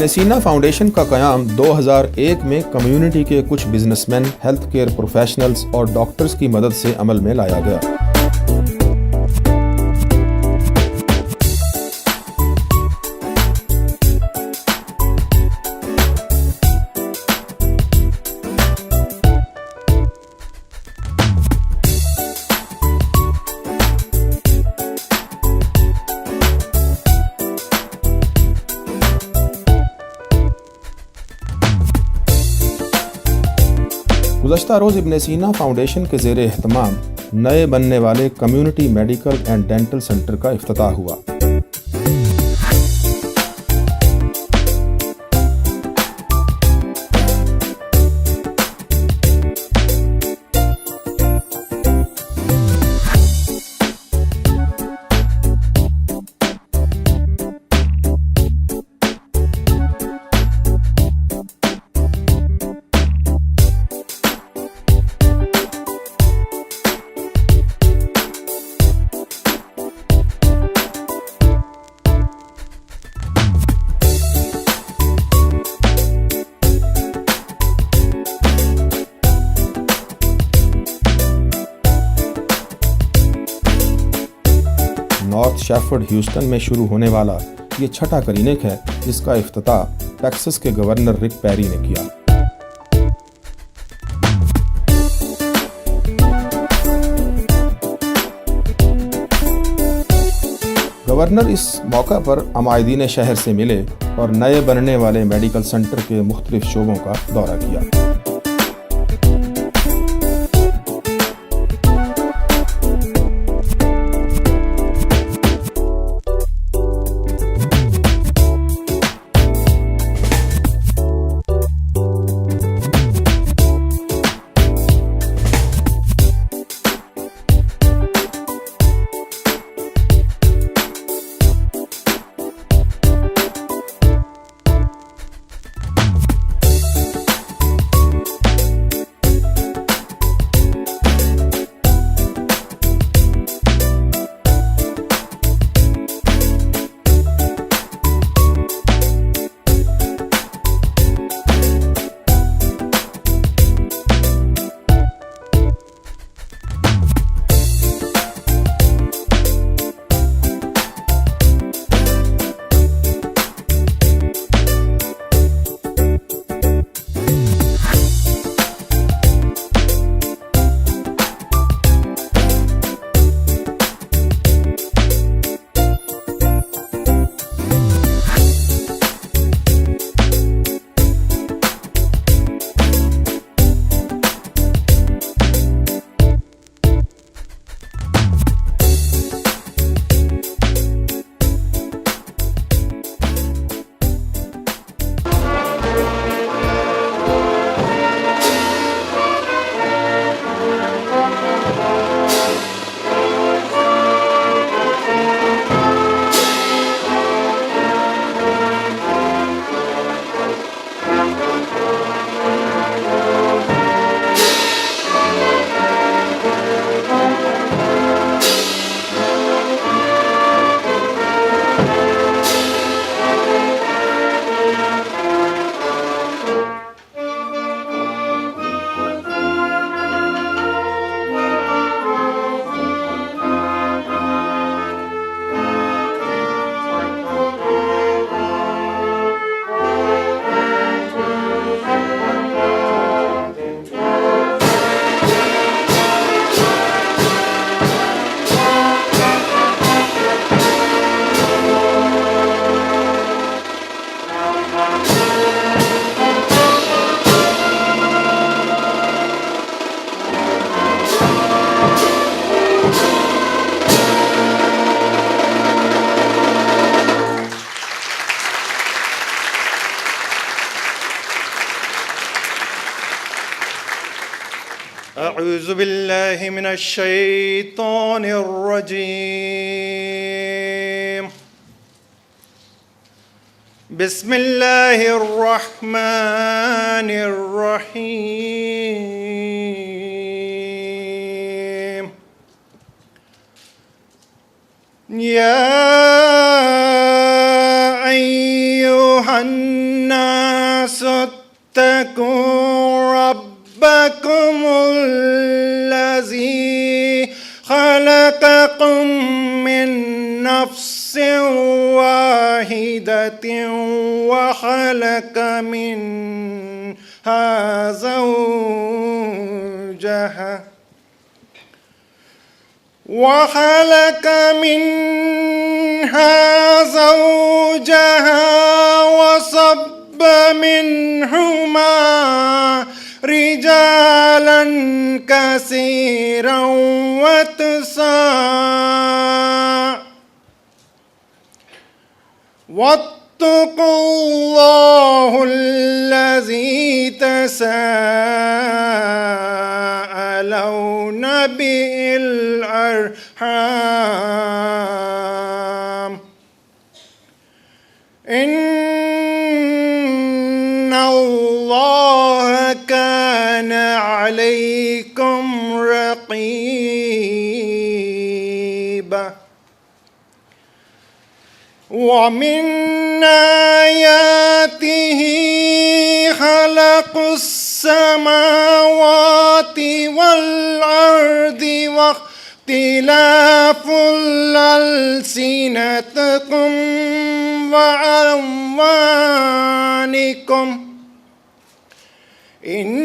इब्न सीना फाउंडेशन का क़याम 2001 में कम्युनिटी के कुछ बिजनेसमैन, हेल्थ केयर प्रोफेशनल्स और डॉक्टर्स की मदद से अमल में लाया गया। गुज़श्ता रोज़ इब्न सीना फाउंडेशन के ज़ेरे एहतमाम नए बनने वाले community medical and dental centre का इफ्तिताह हुआ। नॉर्थ शेफर्ड ह्यूस्टन में शुरू होने वाला ये छठा क्लिनिक है जिसका इफ्तिताह टेक्सास के गवर्नर रिक पेरी ने किया। गवर्नर इस मौका पर अमायदीन शहर से मिले और नए बनने वाले मेडिकल सेंटर के मुख्तलिफ शोबों का दौरा किया। अऊज़ु बिल्लाहि मिनश शैतानिर रजीम। बिस्मिल्लाहिर रहमानिर रहीम। या अय्युहन الناس اتقوا ربكم الذي خلقكم من نفس واحدة وخلق منها زوجها وصب منهما رجالا كثيرا ونساء واتقوا الله الذي تساءلون به الأرحام إن الله كان عليكم رقيبا ومن آياته خلق السماوات والأرض واختلاف ألسنتكم وألوانكم إن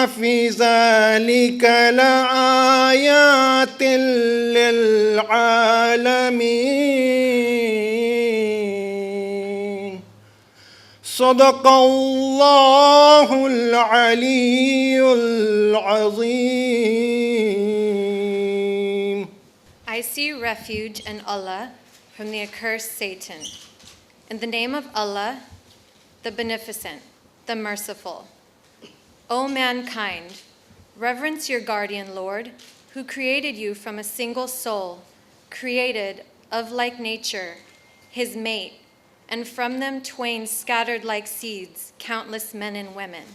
في ذلك لآيات للعالمين صدق الله العلي العظيم. I seek refuge in Allah from the accursed Satan. In the name of Allah, the Beneficent, the Merciful. O mankind, reverence your guardian Lord, who created you from a single soul, created of like nature, his mate, and from them twain scattered like seeds, countless men and women.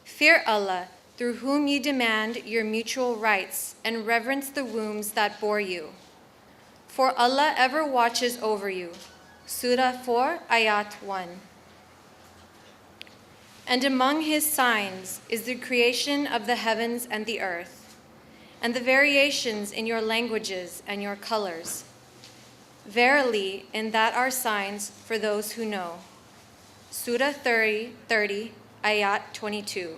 Fear Allah, through whom you demand your mutual rights, and reverence the wombs that bore you. For Allah ever watches over you. Surah 4, Ayat 1. And among his signs is the creation of the heavens and the earth, and the variations in your languages and your colors. Verily, in that are signs for those who know. Surah 30, Ayat 22.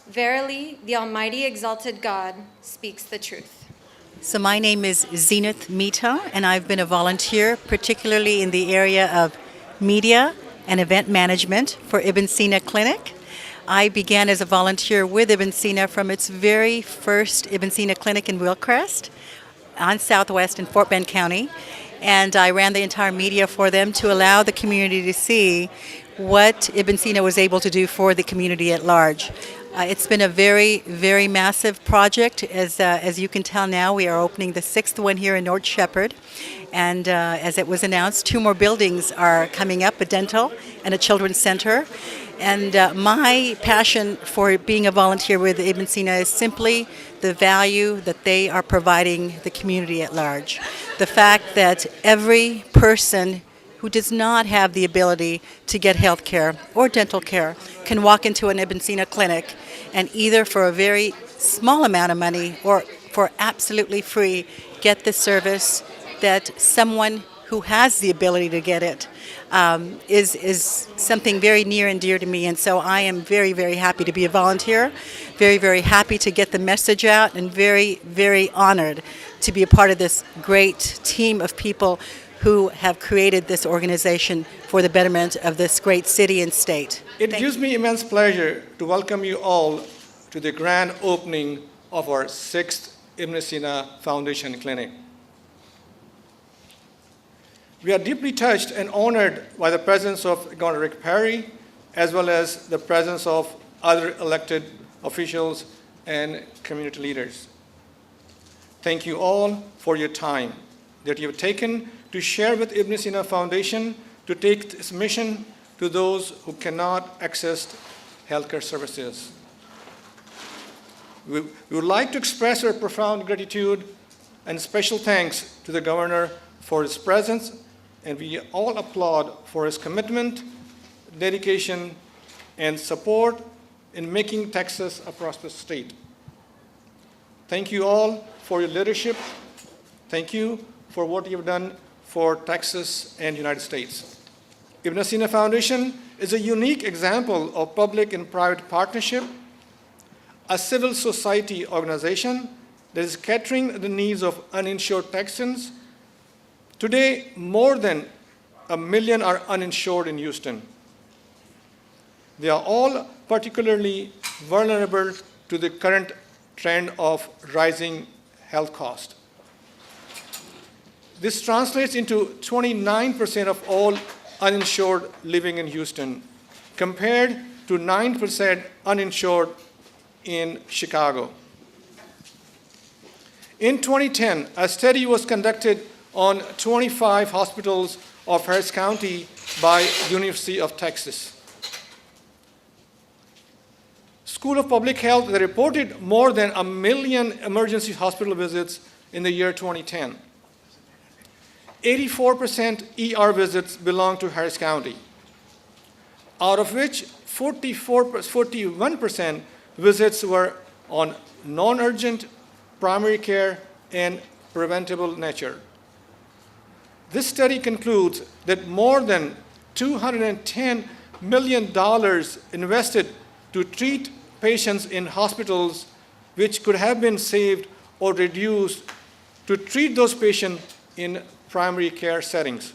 Verily, the Almighty Exalted God speaks the truth. So my name is Zenith Mita, and I've been a volunteer, particularly in the area of media and event management for IBN SINA Clinic. I began as a volunteer with IBN SINA from its very first IBN SINA Clinic in Willcrest on Southwest in Fort Bend County, and I ran the entire media for them to allow the community to see what IBN SINA was able to do for the community at large. It's been a very, very massive project. As you can tell now, we are opening the 6th one here in North Shepherd. And as it was announced, 2 more buildings are coming up, a dental and a children's center. And my passion for being a volunteer with IBN SINA is simply the value that they are providing the community at large. The fact that every person who does not have the ability to get health care or dental care can walk into an IBN SINA clinic and either for a very small amount of money or for absolutely free get the service that someone who has the ability to get it is something very near and dear to me. And so I am very, very happy to be a volunteer, very, very happy to get the message out, and very, very honored to be a part of this great team of people who have created this organization for the betterment of this great city and state. It gives me immense pleasure to welcome you all to the grand opening of our 6th IBN SINA Foundation Clinic. We are deeply touched and honored by the presence of Governor Rick Perry, as well as the presence of other elected officials and community leaders. Thank you all for your time that you have taken to share with IBN SINA Foundation to take this mission to those who cannot access healthcare services. We would like to express our profound gratitude and special thanks to the Governor for his presence and we all applaud for his commitment, dedication, and support in making Texas a prosperous state. Thank you all for your leadership. Thank you for what you have done for Texas and United States. IBN SINA Foundation is a unique example of public and private partnership, a civil society organization that is catering the needs of uninsured Texans. Today, more than 1 million are uninsured in Houston. They are all particularly vulnerable to the current trend of rising health costs. This translates into 29% of all uninsured living in Houston, compared to 9% uninsured in Chicago. In 2010, a study was conducted on 25 hospitals of Harris County by University of Texas. School of Public Health reported more than 1 million emergency hospital visits in the year 2010. 84% ER visits belong to Harris County, out of which 41% visits were on non-urgent, primary care, and preventable nature. This study concludes that more than $210 million invested to treat patients in hospitals, which could have been saved or reduced to treat those patients in primary care settings.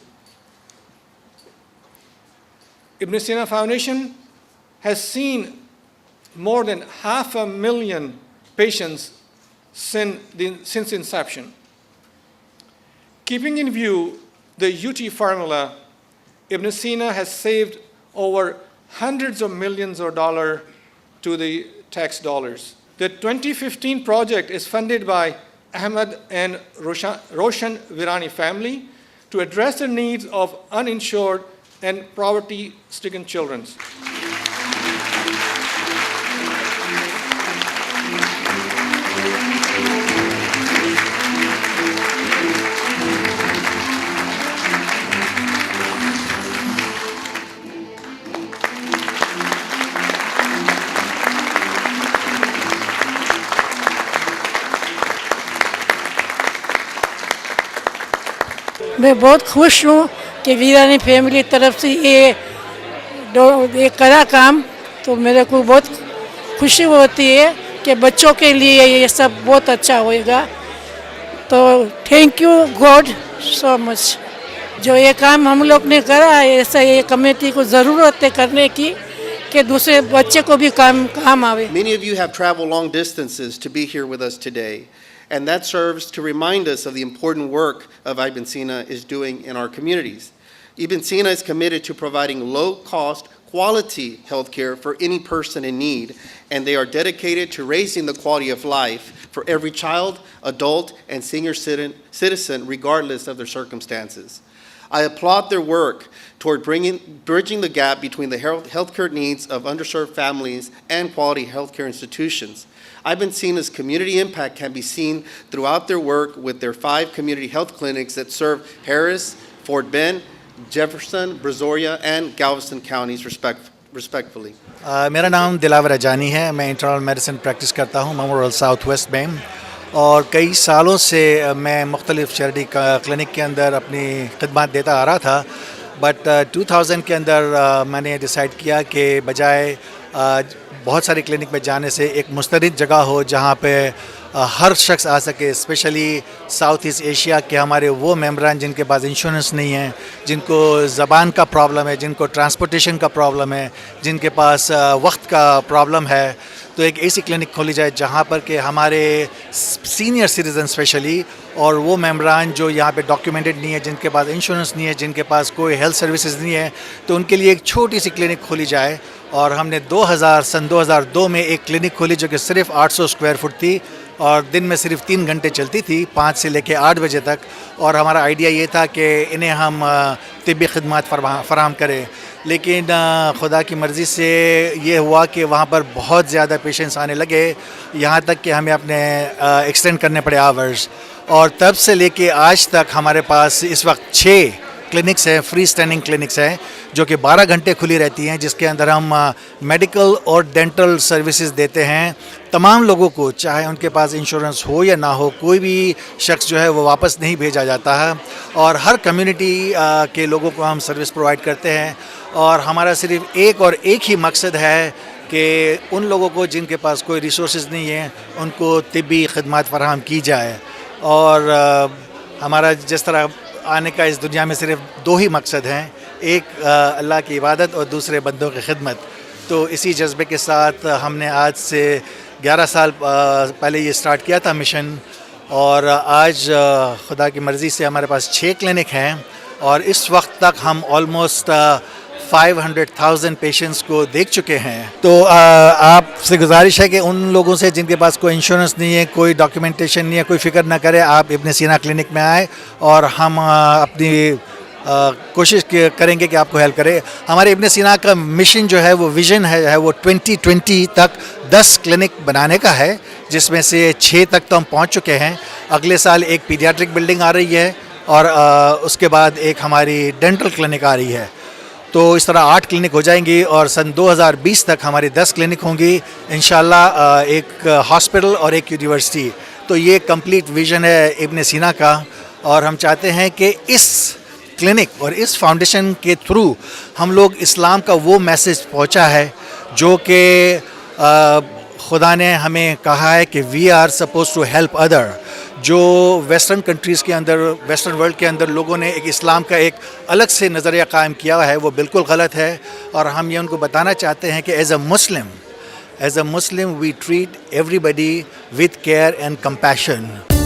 IBN SINA Foundation has seen more than 500,000 patients since inception. Keeping in view the UT formula, IBN SINA has saved over hundreds of millions of dollars to the tax dollars. The 2015 project is funded by Ahmed and Roshan Virani family to address the needs of uninsured and poverty-stricken children. मैं बहुत खुश हूँ कि वीरानी family तरफ से ये करा काम, तो मेरे को बहुत खुशी होती है कि बच्चों के लिए ये सब बहुत अच्छा होएगा. तो thank you God so much. जो ये काम हम लोग ने करा है, ऐसा ये कमेटी को ज़रूरत है करने की कि दूसरे बच्चे को भी काम आवे. Many of you have traveled long distances to be here with us today, and that serves to remind us of the important work of IBN SINA is doing in our communities. IBN SINA is committed to providing low-cost, quality health care for any person in need, and they are dedicated to raising the quality of life for every child, adult, and senior citizen, regardless of their circumstances. I applaud their work toward bridging the gap between the healthcare needs of underserved families and quality healthcare institutions. IBN SINA's community impact can be seen throughout their work with their 5 community health clinics that serve Harris, Fort Bend, Jefferson, Brazoria, and Galveston counties respectively. मेरा नाम दिलावर अजानी है. मैं internal medicine practice करता हूँ memorial south west में, और कई सालों से मैं मुख्तलिफ चैरिटी क्लिनिक के अंदर अपनी खिदमत देता आ रहा था. बट 2000 के अंदर मैंने डिसाइड किया कि बजाय बहुत सारे क्लिनिक में जाने से एक मुस्तरिद जगह हो जहाँ पे हर शख्स आ सके, स्पेशली साउथ ईस्ट एशिया के हमारे वो मेंबरान जिनके पास इंश्योरेंस नहीं है, जिनको ज़बान का प्रॉब्लम है, जिनको ट्रांसपोर्टेशन का प्रॉब्लम है, जिनके पास वक्त का प्रॉब्लम है. तो एक ऐसी क्लिनिक खोली जाए जहाँ पर कि हमारे सीनियर सिटीज़न स्पेशली और वो मेंबरान जो यहाँ पे डॉक्यूमेंटेड नहीं है, जिनके पास इंश्योरेंस नहीं है, जिनके पास कोई हेल्थ सर्विसेज नहीं है, तो उनके लिए एक छोटी सी क्लिनिक खोली जाए. और हमने सन 2002 में एक क्लिनिक खोली जो कि सिर्फ 800 स्क्वायर फुट थी और दिन में सिर्फ 3 घंटे चलती थी, 5 से लेकर 8 बजे तक. और हमारा आइडिया ये था कि इन्हें हम तिब्बी खिदमत फराहम करें. लेकिन खुदा की मर्ज़ी से ये हुआ कि वहाँ पर बहुत ज़्यादा पेशेंट्स आने लगे, यहाँ तक कि हमें अपने एक्सटेंड करने पड़े आवर्स. और तब से लेके आज तक हमारे पास इस वक्त 6 क्लिनिक्स हैं, फ्री स्टैंडिंग क्लिनिक्स हैं जो कि 12 घंटे खुली रहती हैं, जिसके अंदर हम मेडिकल और डेंटल सर्विसेज देते हैं तमाम लोगों को, चाहे उनके पास इंश्योरेंस हो या ना हो। कोई भी शख्स जो है वो वापस नहीं भेजा जाता है और हर कम्युनिटी के लोगों को हम सर्विस प्रोवाइड करते हैं। और हमारा सिर्फ एक ही मकसद है कि उन लोगों को जिनके पास कोई रिसोर्सेज नहीं है उनको तिब्बी खदमात फराहम की जाए। और हमारा जिस तरह आने का इस दुनिया में सिर्फ 2 ही मकसद हैं, एक अल्लाह की इबादत और दूसरे बंदों की खिदमत। तो इसी जज्बे के साथ हमने आज से 11 साल पहले ये स्टार्ट किया था मिशन, और आज खुदा की मर्ज़ी से हमारे पास 6 क्लिनिक हैं और इस वक्त तक हम ऑलमोस्ट 500,000 पेशेंट्स को देख चुके हैं। तो आपसे गुजारिश है कि उन लोगों से जिनके पास कोई इंश्योरेंस नहीं है, कोई डॉक्यूमेंटेशन नहीं है, कोई फ़िक्र ना करे, आप इब्न सीना क्लिनिक में आए और हम अपनी कोशिश करेंगे कि आपको हेल्प करें। हमारे इब्न सीना का मिशन जो है वो विज़न है वो 2020 तक 10 क्लिनिक बनाने का है, जिसमें से 6 तक तो हम पहुंच चुके हैं। अगले साल एक पीडियाट्रिक बिल्डिंग आ रही है और उसके बाद एक हमारी डेंटल क्लिनिक आ रही है। तो इस तरह 8 क्लिनिक हो जाएंगी और सन 2020 तक हमारी 10 क्लिनिक होंगी इंशाल्लाह, एक हॉस्पिटल और एक यूनिवर्सिटी। तो ये कंप्लीट विज़न है इब्न सीना का, और हम चाहते हैं कि इस क्लिनिक और इस फाउंडेशन के थ्रू हम लोग इस्लाम का वो मैसेज पहुंचा है जो कि खुदा ने हमें कहा है कि we are suppose to help other. जो वेस्टर्न कंट्रीज़ के अंदर, वेस्टर्न वर्ल्ड के अंदर लोगों ने एक इस्लाम का एक अलग से नज़रिया कायम किया है, वो बिल्कुल गलत है। और हम ये उनको बताना चाहते हैं कि as a Muslim we treat everybody with care and compassion.